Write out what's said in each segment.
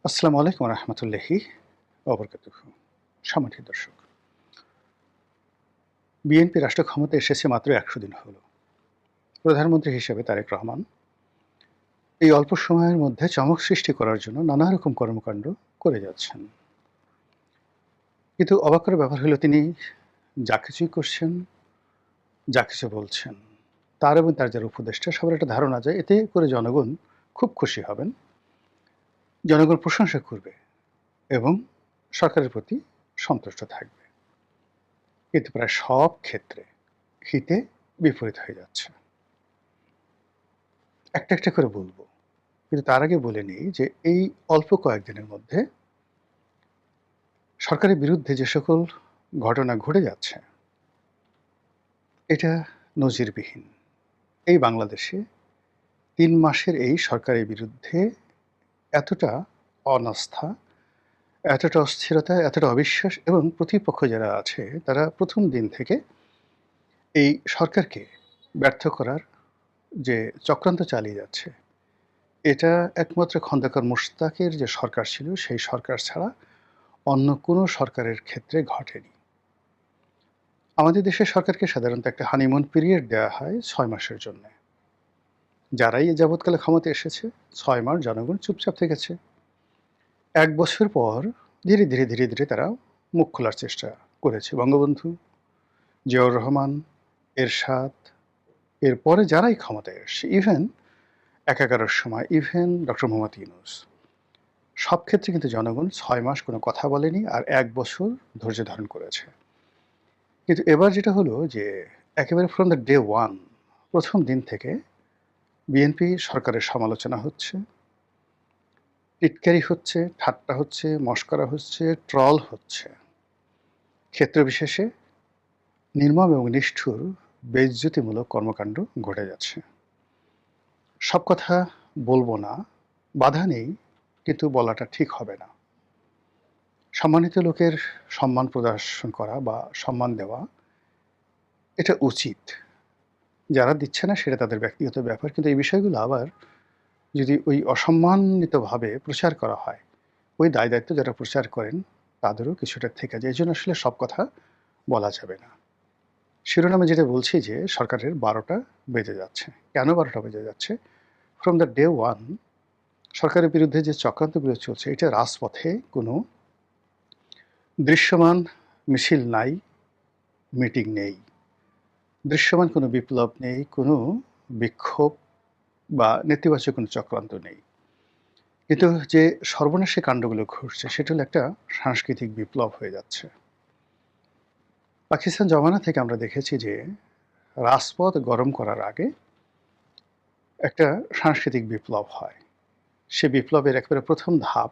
আসসালামু আলাইকুম রহমতুল্লাহি অবরকাতুহু। সম্মানিত দর্শক, বিএনপি রাষ্ট্র ক্ষমতায় এসেছে মাত্র ১০০ দিন হলো। প্রধানমন্ত্রী হিসেবে তারেক রহমান এই অল্প সময়ের মধ্যে চমক সৃষ্টি করার জন্য নানা রকম কর্মকাণ্ড করে যাচ্ছেন। কিন্তু অবাক করার ব্যাপার হলো তিনি যা কিছুই করছেন, যা কিছু বলছেন, তার এবং তার যারা উপদেষ্টা সবার একটা ধারণা যায় এতে করে জনগণ খুব খুশি হবেন, জনগণ প্রশংসা করবে এবং সরকারের প্রতি সন্তুষ্ট থাকবে। কিন্তু প্রায় সব ক্ষেত্রে হিতে বিপরীত হয়ে যাচ্ছে। একটা, একটা করে বলব। কিন্তু তার আগে বলে নিই যে এই অল্প কয়েকদিনের মধ্যে সরকারের বিরুদ্ধে যে সকল ঘটনা ঘটে যাচ্ছে, এটা নজিরবিহীন। এই বাংলাদেশে ৩ মাসের এই সরকারের বিরুদ্ধে এতটা অনাস্থা, এতটা অস্থিরতা, এতটা অবিশ্বাস এবং প্রতিপক্ষ যারা আছে তারা ১ম দিন থেকে এই সরকারকে ব্যর্থ করার যে চক্রান্ত চালিয়ে যাচ্ছে, এটা একমাত্র খন্দকার মোশতাকের যে সরকার ছিল সেই সরকার ছাড়া অন্য কোনো সরকারের ক্ষেত্রে ঘটেনি। আমাদের দেশের সরকারকে সাধারণত একটা হানিমুন পিরিয়ড দেওয়া হয় ৬ মাসের জন্যে। যারাই এ যাবৎকালে ক্ষমতায় এসেছে ৬ মাস জনগণ চুপচাপ থেকেছে। ১ বছর পর ধীরে ধীরে তারা মুখ খোলার চেষ্টা করেছে। বঙ্গবন্ধু, জিয়াউর রহমান, এরশাদ, এরপরে যারাই ক্ষমতায় এসছে, ইভেন ১১র সময়, ইভেন ডক্টর মোহাম্মদ ইউনূস, সব ক্ষেত্রে কিন্তু জনগণ ৬ মাস কোনো কথা বলেনি আর ১ বছর ধৈর্য ধারণ করেছে। কিন্তু এবার যেটা হলো যে একেবারে ফ্রম দ্য ডে ওয়ান, ১ম দিন থেকে বিএনপি সরকারের সমালোচনা হচ্ছে, টিটকারি হচ্ছে, ঠাট্টা হচ্ছে, মশকরা হচ্ছে, ট্রল হচ্ছে। ক্ষেত্র বিশেষে নির্মম এবং নিষ্ঠুর বেইজ্জতিমূলক কর্মকাণ্ড ঘটে যাচ্ছে। সব কথা বলবো না, বাধা নেই, কিন্তু বলাটা ঠিক হবে না। সম্মানিত লোকের সম্মান প্রদর্শন করা বা সম্মান দেওয়া এটা উচিত। যারা দিচ্ছে না সেটা তাদের ব্যক্তিগত ব্যাপার। কিন্তু এই বিষয়গুলো আবার যদি ওই অসম্মানিতভাবে প্রচার করা হয়, ওই দায়-দায়িত্ব যারা প্রচার করেন তাদেরও কিছুটা থেকে যায়। এজন্য আসলে সব কথা বলা যাবে না। শিরোনামে যেটা বলছি যে সরকারের ১২টা বেজে যাচ্ছে। কেন ১২টা বেজে যাচ্ছে? ফ্রম দ্য ডে ওয়ান সরকারের বিরুদ্ধে যে চক্রান্তগুলো চলছে এটা রাজপথে কোনো দৃশ্যমান মিছিল নাই, মিটিং নেই। দৃশ্যমান কোনো বিপ্লব নেই, কোনো বিক্ষোভ বা নেতিবাচক কোনো চক্রান্ত নেই। কিন্তু যে সর্বনাশী কাণ্ডগুলো ঘটছে সেটা হলো একটা সাংস্কৃতিক বিপ্লব হয়ে যাচ্ছে। পাকিস্তান জমানা থেকে আমরা দেখেছি যে রাজপথ গরম করার আগে একটা সাংস্কৃতিক বিপ্লব হয়। সে বিপ্লবের একেবারে ১ম ধাপ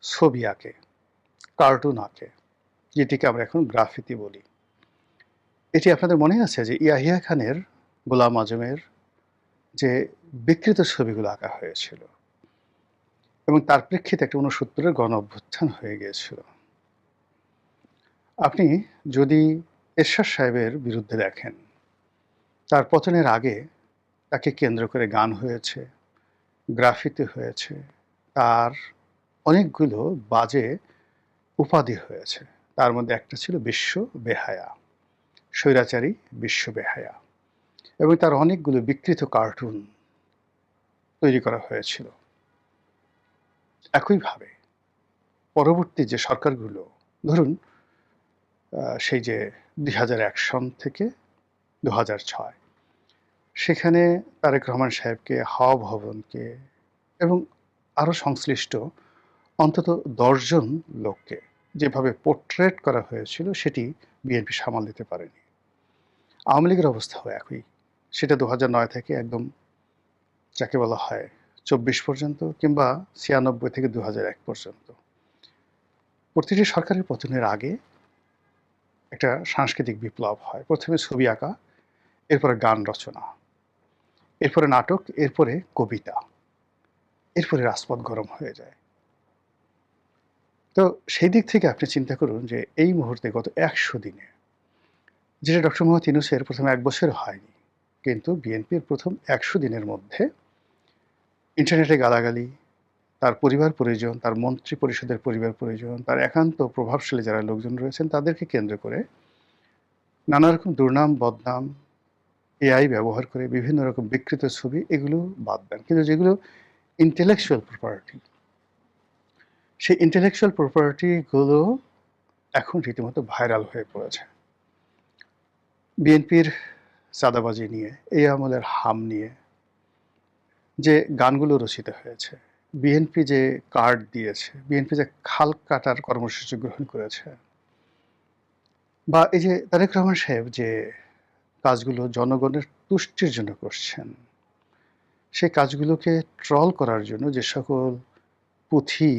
ছবি আঁকে, কার্টুন আঁকে, যেটিকে আমরা এখন গ্রাফিতি বলি। এটি আপনাদের মনে আছে যে ইয়াহিয়া খানের গোলাম আজমের যে বিকৃত ছবিগুলো আঁকা হয়েছিল এবং তার প্রেক্ষিতে একটা ৬৯-এর গণ-অভ্যুত্থান হয়ে গিয়েছিল। আপনি যদি এরশাদ সাহেবের বিরুদ্ধে দেখেন, তার পতনের আগে তাকে কেন্দ্র করে গান হয়েছে, গ্রাফিতি হয়েছে, তার অনেকগুলো বাজে উপাধি হয়েছে। তার মধ্যে একটা ছিল বিশ্ব বেহায়া, স্বৈরাচারী বিশ্ব বেহায়া, এবং তার অনেকগুলো বিকৃত কার্টুন তৈরি করা হয়েছিল। একইভাবে পরবর্তী যে সরকারগুলো, ধরুন সেই যে ২০০১ সন থেকে ২০০৬, সেখানে তারেক রহমান সাহেবকে, হাওয়া ভবনকে এবং আরও সংশ্লিষ্ট অন্তত ১০ জন লোককে যেভাবে পোর্ট্রেট করা হয়েছিল সেটি বিএনপি সামাল দিতে পারেনি। আওয়ামী লীগের অবস্থাও একই। সেটা ২০০৯ থেকে একদম যাকে বলা হয় ২৪ পর্যন্ত, কিংবা ৯৬ থেকে ২০০১ পর্যন্ত। প্রতিটি সরকারের পতনের আগে একটা সাংস্কৃতিক বিপ্লব হয়। ১ম এ ছবি আঁকা, এরপরে গান রচনা, এরপরে নাটক, এরপরে কবিতা, এরপরে রাজপথ গরম হয়ে যায়। তো সেই দিক থেকে আপনি চিন্তা করুন যে এই মুহূর্তে গত ১০০ দিনে, যেটা ডক্টর মোহাম্মদ ইউনূসের প্রথম ১ বছর হয়নি, কিন্তু বিএনপির প্রথম ১০০ দিনের মধ্যে ইন্টারনেটে গালাগালি, তার পরিবার পরিজন, তার মন্ত্রী পরিষদের পরিবার পরিজন, তার একান্ত প্রভাবশালী যারা লোকজন রয়েছেন তাদেরকে কেন্দ্র করে নানা রকম দুর্নাম, বদনাম, এআই ব্যবহার করে বিভিন্ন রকম বিকৃত ছবি এগুলো বাদ দেন। কিন্তু যেগুলো intellectual property, সেই intellectual property গুলো এখন রীতিমতো ভাইরাল হয়ে পড়েছে। বিএনপির চাঁদাবাজি নিয়ে, এই আমলের হাম নিয়ে যে গানগুলো রচিত হয়েছে, বিএনপি যে কার্ড দিয়েছে, বিএনপি যে খাল কাটার কর্মসূচি গ্রহণ করেছে, বা এই যে তারেক রহমান সাহেব যে কাজগুলো জনগণের তুষ্টির জন্য করছেন, সেই কাজগুলোকে ট্রল করার জন্য যে সকল পুঁথি,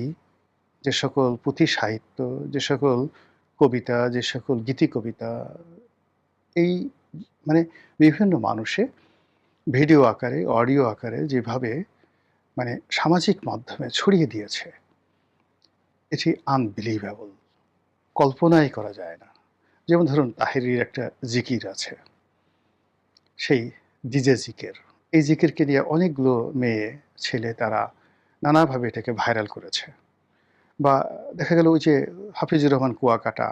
যে সকল পুঁথি সাহিত্য, যে সকল কবিতা, যে সকল গীতি কবিতা, এই মানে বিভিন্ন মানুষে ভিডিও আকারে, অডিও আকারে যেভাবে মানে সামাজিক মাধ্যমে ছড়িয়ে দিয়েছে, এটি আনবিলিভেবল, কল্পনাই করা যায় না। যেমন ধরুন তাহেরির একটা জিকির আছে, সেই ডিজে জিকির, এই জিকিরকে নিয়ে অনেকগুলো মেয়ে ছেলে তারা নানাভাবে এটাকে ভাইরাল করেছে। বা দেখা গেল ওই যে হাফিজুর রহমান কুয়াকাটা,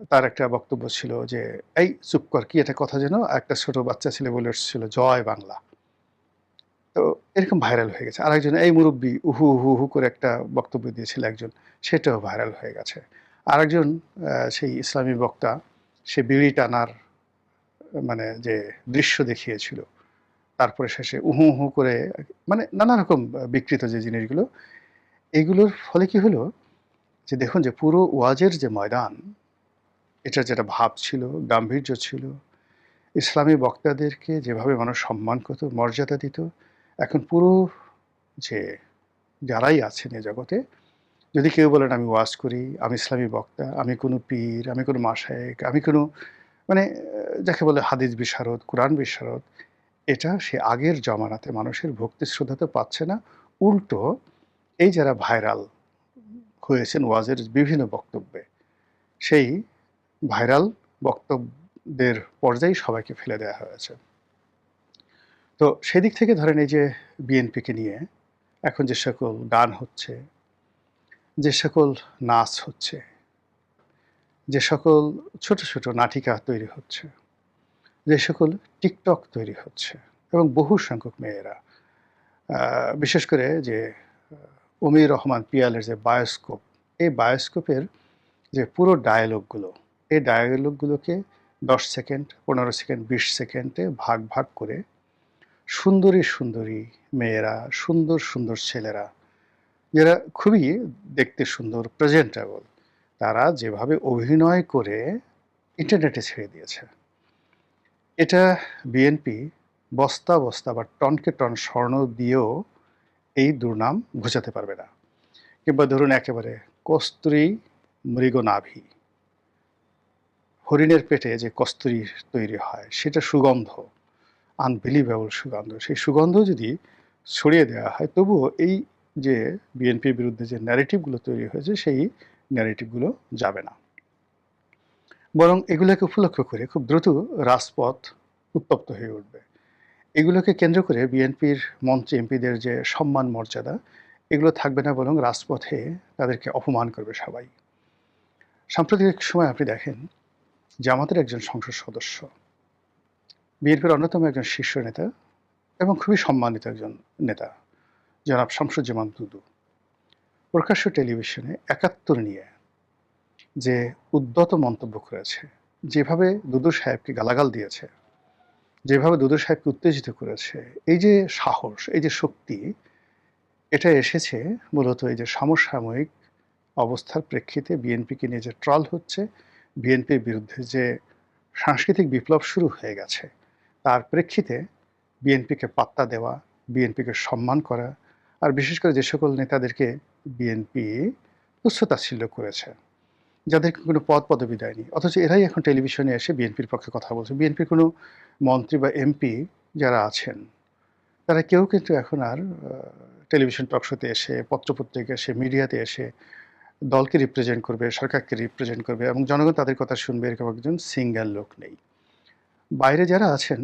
তার একটা বক্তব্য ছিল যে এই চুপ কর, কি একটা কথা যেন একটা ছোট বাচ্চা ছেলে বলে এসেছিল জয় বাংলা, তো এরকম ভাইরাল হয়ে গেছে। আরেকজন এই মুরব্বী উহু উহু উহু করে একটা বক্তব্য দিয়েছিল একজন, সেটাও ভাইরাল হয়ে গেছে। আরেকজন সেই ইসলামী বক্তা, সে বিড়ি টানার মানে যে দৃশ্য দেখিয়েছিল, তারপরে শেষে উহু উহু করে মানে নানা রকম বিকৃত যে জিনিসগুলো, এইগুলোর ফলে কি হলো যে দেখুন যে পুরো ওয়াজের যে ময়দান, এটার যেটা ভাব ছিল, গাম্ভীর্য ছিল, ইসলামী বক্তাদেরকে যেভাবে মানুষ সম্মান করত, মর্যাদা দিত, এখন পুরো যে যারাই আছেন এ জগতে, যদি কেউ বলেন আমি ওয়াজ করি, আমি ইসলামী বক্তা, আমি কোনো পীর, আমি কোনো মাশায়েখ, আমি কোনো মানে যাকে বলে হাদিস বিশারদ, কোরআন বিশারদ, এটা সে আগের জমানাতে মানুষের ভক্তি শ্রদ্ধা তো পাচ্ছে না। উল্টো এই যারা ভাইরাল হয়েছেন ওয়াজের বিভিন্ন বক্তব্যে, সেই ভাইরাল বক্তব্যের পর্যায়ে সবাইকে ফেলে দেওয়া হয়েছে। তো সেদিক থেকে ধরেন এই যে বিএনপিকে নিয়ে এখন যে সকল গান হচ্ছে, যে সকল নাচ হচ্ছে, যে সকল ছোট ছোট নাটিকা তৈরি হচ্ছে, যে সকল টিকটক তৈরি হচ্ছে, এবং বহু সংখ্যক মেয়েরা বিশেষ করে যে অমির রহমান পিয়ালের যে বায়োস্কোপ, এই বায়োস্কোপের যে পুরো ডায়ালগগুলো, এই ডায়ালগগুলোকে 10 সেকেন্ড, 15 সেকেন্ড, 20 সেকেন্ডে ভাগ ভাগ করে সুন্দরী সুন্দরী মেয়েরা, সুন্দর সুন্দর ছেলেরা, যারা খুবই দেখতে সুন্দর, প্রেজেন্টেবল, তারা যেভাবে অভিনয় করে ইন্টারনেটে ছেড়ে দিয়েছে, এটা বিএনপি বস্তা বস্তা বা টনকে টন স্বর্ণ দিয়েও এই দুর্নাম ঘোচাতে পারবে না। কিংবা ধরুন একেবারে কস্তুরী মৃগনাভি, হরিণের পেটে যে কস্তুরী তৈরি হয়, সেটা সুগন্ধ, আনবিলিভেবল সুগন্ধ, সেই সুগন্ধ যদি ছড়িয়ে দেওয়া হয়, তবুও এই যে বিএনপির বিরুদ্ধে যে ন্যারেটিভগুলো তৈরি হয়েছে, সেই ন্যারেটিভগুলো যাবে না। বরং এগুলোকে উপলক্ষ করে খুব দ্রুত রাজপথ উত্তপ্ত হয়ে উঠবে। এগুলোকে কেন্দ্র করে বিএনপির মন্ত্রী এমপিদের যে সম্মান মর্যাদা, এগুলো থাকবে না, বরং রাজপথে তাদেরকে অপমান করবে সবাই। সাম্প্রতিক সময় আপনি দেখেন জামাতের একজন সংসদ সদস্য, বিএনপির অন্যতম একজন শীর্ষ নেতা এবং খুবই সম্মানিত একজন নেতা, জনাব শামসুজ্জামান দুদু, প্রকাশ্য টেলিভিশনে ৭১ নিয়ে যে উদ্যত মন্তব্য করেছে, যেভাবে দুদু সাহেবকে গালাগাল দিয়েছে, যেভাবে দুদু সাহেবকে উত্তেজিত করেছে, এই যে সাহস, এই যে শক্তি, এটা এসেছে মূলত এই যে সমসাময়িক অবস্থার প্রেক্ষিতে বিএনপিকে নিয়ে যে ট্রল হচ্ছে, বিএনপির বিরুদ্ধে যে সাংস্কৃতিক বিপ্লব শুরু হয়ে গেছে, তার প্রেক্ষিতে বিএনপিকে পাত্তা দেওয়া, বিএনপিকে সম্মান করা, আর বিশেষ করে যে সকল নেতাদেরকে বিএনপি তুচ্ছ-তাচ্ছিল্য করেছে, যাদেরকে কোনো পদ পদবি দেয়নি, অথচ এরাই এখন টেলিভিশনে এসে বিএনপির পক্ষে কথা বলছে। বিএনপির কোনো মন্ত্রী বা এমপি যারা আছেন, তারা কেউ কিন্তু এখন আর টেলিভিশন টকশোতে এসে, পত্রপত্রিকা এসে, মিডিয়াতে এসে দলকে রিপ্রেজেন্ট করবে, সরকারকে রিপ্রেজেন্ট করবে এবং জনগণ তাদের কথা শুনবে, এরকম একজন সিঙ্গেল লোক নেই। বাইরে যারা আছেন,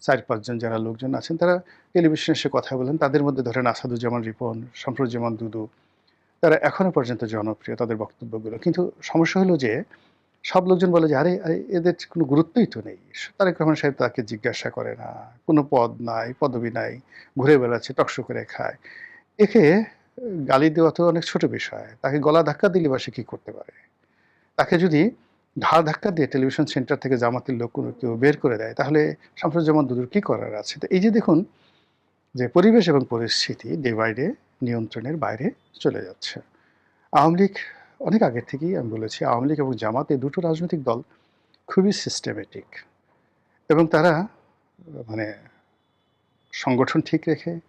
৪-৫ জন যারা লোকজন আছেন তারা টেলিভিশনে এসে কথা বলেন। তাদের মধ্যে ধরেন আসাদুজ্জামান রিপন, শামসুজ্জামান দুদু, তারা এখনো পর্যন্ত জনপ্রিয় তাদের বক্তব্যগুলো। কিন্তু সমস্যা হলো যে সব লোকজন বলে যে, "আরে এদের কোনো গুরুত্বই তো নেই। তারেক রহমান সাহেব তাকে জিজ্ঞাসা করে না। কোনো পদ নাই, পদবি নাই। ঘুরে বেড়াচ্ছে, টকশো করে খায়। একে গালি দেওয়া তো অনেক ছোট বিষয়। তাকে গলা ধাক্কা দিলে বা সে কি করতে পারে? তাকে যদি ঘাড় ধাক্কা দিয়ে টেলিভিশন সেন্টার থেকে জামাতের লোক কোনো কেউ বের করে দেয়, তাহলে শামসুজ্জামান দুদুর কি করার আছে?" তো এই যে দেখুন যে পরিবেশ এবং পরিস্থিতি ডে বাই ডে নিয়ন্ত্রণের বাইরে চলে যাচ্ছে। আওয়ামী লীগ অনেক আগে থেকেই আমি বলেছি, আওয়ামী লীগ এবং জামাত এই দুটো রাজনৈতিক দল খুবই সিস্টেমেটিক এবং তারা মানে সংগঠন ঠিক রেখে,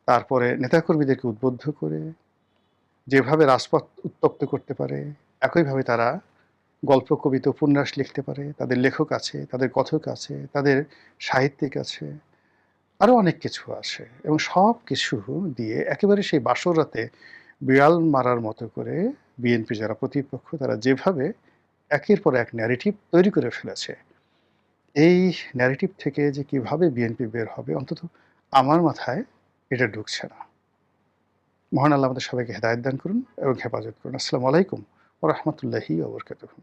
তারপরে নেতাকর্মীদেরকে উদ্বুদ্ধ করে, যেভাবে রাজপথ উত্তপ্ত করতে পারে, একইভাবে তারা গল্প, কবিতা, উপন্যাস লিখতে পারে। তাদের লেখক আছে, তাদের কথক আছে, তাদের সাহিত্যিক আছে, আরও অনেক কিছু আছে এবং সবকিছু দিয়ে একেবারে সেই বাসর রাতে বিড়াল মারার মতো করে বিএনপি যারা প্রতিপক্ষ তারা যেভাবে একের পর এক ন্যারেটিভ তৈরি করে ফেলেছে, এই ন্যারেটিভ থেকে যে কিভাবে বিএনপি বের হবে অন্তত আমার মাথায় এটা ঢুকছে না। মহান আল্লাহ আমাদের সবাইকে হেদায়েত দান করুন এবং হেফাজত করুন। আসসালামু আলাইকুম ওয়া রাহমাতুল্লাহি ওয়া বারাকাতুহু।